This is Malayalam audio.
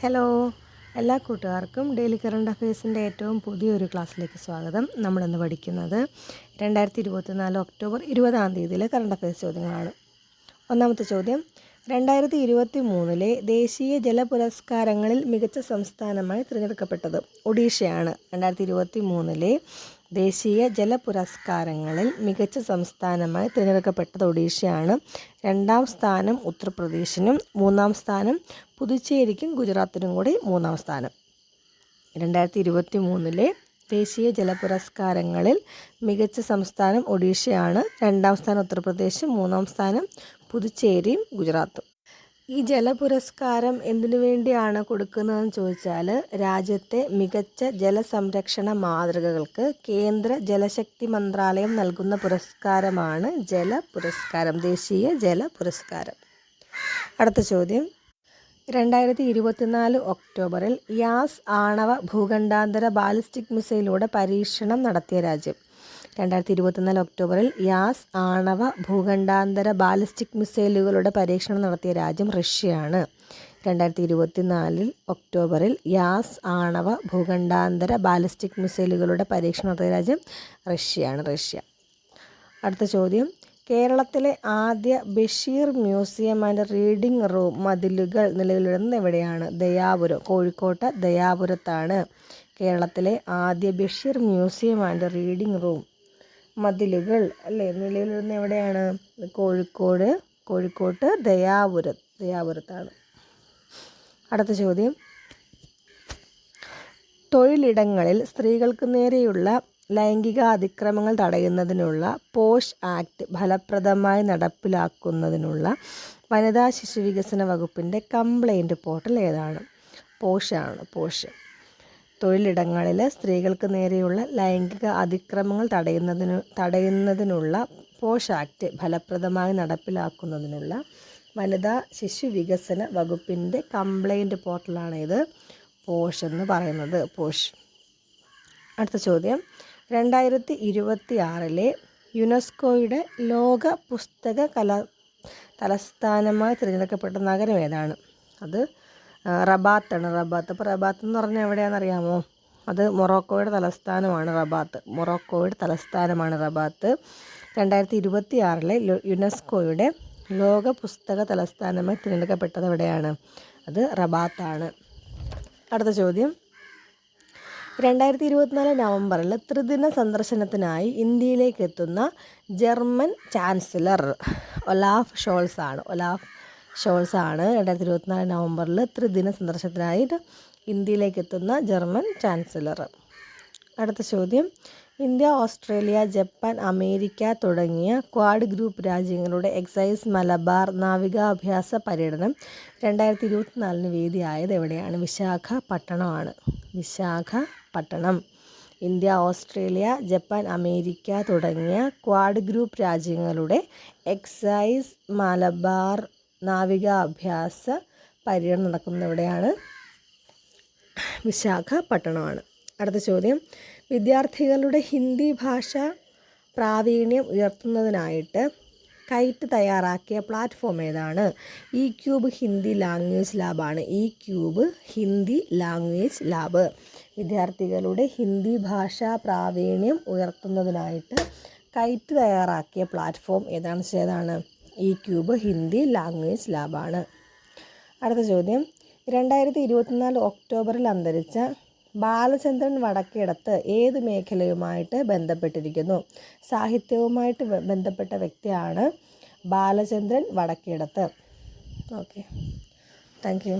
ഹലോ, എല്ലാ കൂട്ടുകാർക്കും ഡെയിലി കറണ്ട് അഫയേഴ്സിൻ്റെ ഏറ്റവും പുതിയൊരു ക്ലാസ്സിലേക്ക് സ്വാഗതം. നമ്മളിന്ന് പഠിക്കുന്നത് 2024 ഒക്ടോബർ 20 കറണ്ട് അഫയേഴ്സ് ചോദ്യങ്ങളാണ്. ഒന്നാമത്തെ ചോദ്യം, 2023 ദേശീയ ജല പുരസ്കാരങ്ങളിൽ മികച്ച സംസ്ഥാനമായി തിരഞ്ഞെടുക്കപ്പെട്ടത് ഒഡീഷയാണ്. 2023 ദേശീയ ജല പുരസ്കാരങ്ങളിൽ മികച്ച സംസ്ഥാനമായി തിരഞ്ഞെടുക്കപ്പെട്ടത് ഒഡീഷയാണ്. 2ാം സ്ഥാനം ഉത്തർപ്രദേശിനും 3ാം സ്ഥാനം പുതുച്ചേരിക്കും ഗുജറാത്തിനും കൂടി 3ാം സ്ഥാനം. 2023 ദേശീയ ജല പുരസ്കാരങ്ങളിൽ മികച്ച സംസ്ഥാനം ഒഡീഷയാണ്. 2ാം സ്ഥാനം ഉത്തർപ്രദേശും 3ാം സ്ഥാനം പുതുച്ചേരിയും ഗുജറാത്തും. ഈ ജലപുരസ്കാരം എന്തിനു വേണ്ടിയാണ് കൊടുക്കുന്നതെന്ന് ചോദിച്ചാൽ, രാജ്യത്തെ മികച്ച ജലസംരക്ഷണ മാതൃകകൾക്ക് കേന്ദ്ര ജലശക്തി മന്ത്രാലയം നൽകുന്ന പുരസ്കാരമാണ് ജല പുരസ്കാരം, ദേശീയ ജല പുരസ്കാരം. അടുത്ത ചോദ്യം, 2024 ഒക്ടോബറിൽ യാസ് ആണവ ഭൂഖണ്ഡാന്തര ബാലിസ്റ്റിക് മിസൈലിലൂടെ പരീക്ഷണം നടത്തിയ രാജ്യം. 2024 ഒക്ടോബറിൽ യാസ് ആണവ ഭൂഖണ്ഡാന്തര ബാലിസ്റ്റിക് മിസൈലുകളുടെ പരീക്ഷണം നടത്തിയ രാജ്യം റഷ്യയാണ്. 2024 ഒക്ടോബറിൽ യാസ് ആണവ ഭൂഖണ്ഡാന്തര ബാലിസ്റ്റിക് മിസൈലുകളുടെ പരീക്ഷണം നടത്തിയ രാജ്യം റഷ്യ. അടുത്ത ചോദ്യം, കേരളത്തിലെ ആദ്യ Basheer museum and reading room മതിലുകൾ നിലവിൽ വരുന്നത് എവിടെയാണ്? ദയാപുരം, കോഴിക്കോട്ട് ദയാപുരത്താണ് കേരളത്തിലെ ആദ്യ Basheer museum and reading room മതിലുകൾ നിലവിൽ വരുന്നത് എവിടെയാണ്? കോഴിക്കോട്ട് ദയാപുരത്താണ്. അടുത്ത ചോദ്യം, തൊഴിലിടങ്ങളിൽ സ്ത്രീകൾക്ക് നേരെയുള്ള ലൈംഗിക അതിക്രമങ്ങൾ തടയുന്നതിനുള്ള പോഷ് ആക്ട് ഫലപ്രദമായി നടപ്പിലാക്കുന്നതിനുള്ള വനിതാ ശിശു വികസന വകുപ്പിൻ്റെ കംപ്ലൈൻറ്റ് പോർട്ടൽ ഏതാണ്? പോഷ്. തൊഴിലിടങ്ങളിൽ സ്ത്രീകൾക്ക് നേരെയുള്ള ലൈംഗിക അതിക്രമങ്ങൾ തടയുന്നതിനുള്ള പോഷ് ആക്ട് ഫലപ്രദമായി നടപ്പിലാക്കുന്നതിനുള്ള വനിതാ ശിശു വികസന വകുപ്പിൻ്റെ കംപ്ലൈൻറ്റ് പോർട്ടലാണ് ഇത് പോഷ് എന്ന് പറയുന്നത്. അടുത്ത ചോദ്യം, 2026 യുനെസ്കോയുടെ ലോക പുസ്തക തലസ്ഥാനമായി തിരഞ്ഞെടുക്കപ്പെട്ട നഗരം ഏതാണ്? അത് റബാത്താണ്. അപ്പോൾ റബാത്ത് എന്ന് പറഞ്ഞാൽ എവിടെയാണെന്നറിയാമോ? അത് മൊറോക്കോയുടെ തലസ്ഥാനമാണ് റബാത്ത്. 2026 യുനെസ്കോയുടെ ലോക പുസ്തക തലസ്ഥാനമായി തിരഞ്ഞെടുക്കപ്പെട്ടത് എവിടെയാണ്? അത് റബാത്താണ്. അടുത്ത ചോദ്യം, 2024 നവംബറിൽ ത്രിദിന സന്ദർശനത്തിനായി ഇന്ത്യയിലേക്ക് എത്തുന്ന ജർമ്മൻ ചാൻസലർ ഒലാഫ് ഷോൾസ് ആണ്. 2024 നവംബറിൽ ത്രിദിന സന്ദർശനത്തിനായിട്ട് ഇന്ത്യയിലേക്ക് എത്തുന്ന ജർമ്മൻ ചാൻസലർ. അടുത്ത ചോദ്യം, ഇന്ത്യ, ഓസ്ട്രേലിയ, ജപ്പാൻ, അമേരിക്ക തുടങ്ങിയ ക്വാഡ് ഗ്രൂപ്പ് രാജ്യങ്ങളുടെ എക്സൈസ് മലബാർ നാവികാഭ്യാസ പര്യടനം 2024 വേദിയായത് എവിടെയാണ്? Visakhapatnam. India, Australia, Japan, America തുടങ്ങിയ ക്വാഡ് ഗ്രൂപ്പ് രാജ്യങ്ങളുടെ എക്സൈസ് മലബാർ നാവികാഭ്യാസ പര്യടനം നടക്കുന്നത് എവിടെയാണ്? വിശാഖപട്ടണമാണ്. അടുത്ത ചോദ്യം, വിദ്യാർത്ഥികളുടെ ഹിന്ദി ഭാഷ പ്രാവീണ്യം ഉയർത്തുന്നതിനായിട്ട് കൈറ്റ് തയ്യാറാക്കിയ പ്ലാറ്റ്ഫോം ഏതാണ്? E cube Hindi language lab. വിദ്യാർത്ഥികളുടെ ഹിന്ദി ഭാഷാ പ്രാവീണ്യം ഉയർത്തുന്നതിനായിട്ട് കൈറ്റ് തയ്യാറാക്കിയ പ്ലാറ്റ്ഫോം ഏതാണ്? ഇ ക്യൂബ് ഹിന്ദി ലാംഗ്വേജ് ലാബാണ്. അടുത്ത ചോദ്യം, 2024 ഒക്ടോബറിൽ അന്തരിച്ച ബാലചന്ദ്രൻ വടക്കേടത്ത് ഏത് മേഖലയുമായിട്ട് ബന്ധപ്പെട്ടിരിക്കുന്നു? സാഹിത്യവുമായിട്ട് ബന്ധപ്പെട്ട വ്യക്തിയാണ് Balachandran Vadakkedath. Okay, thank U.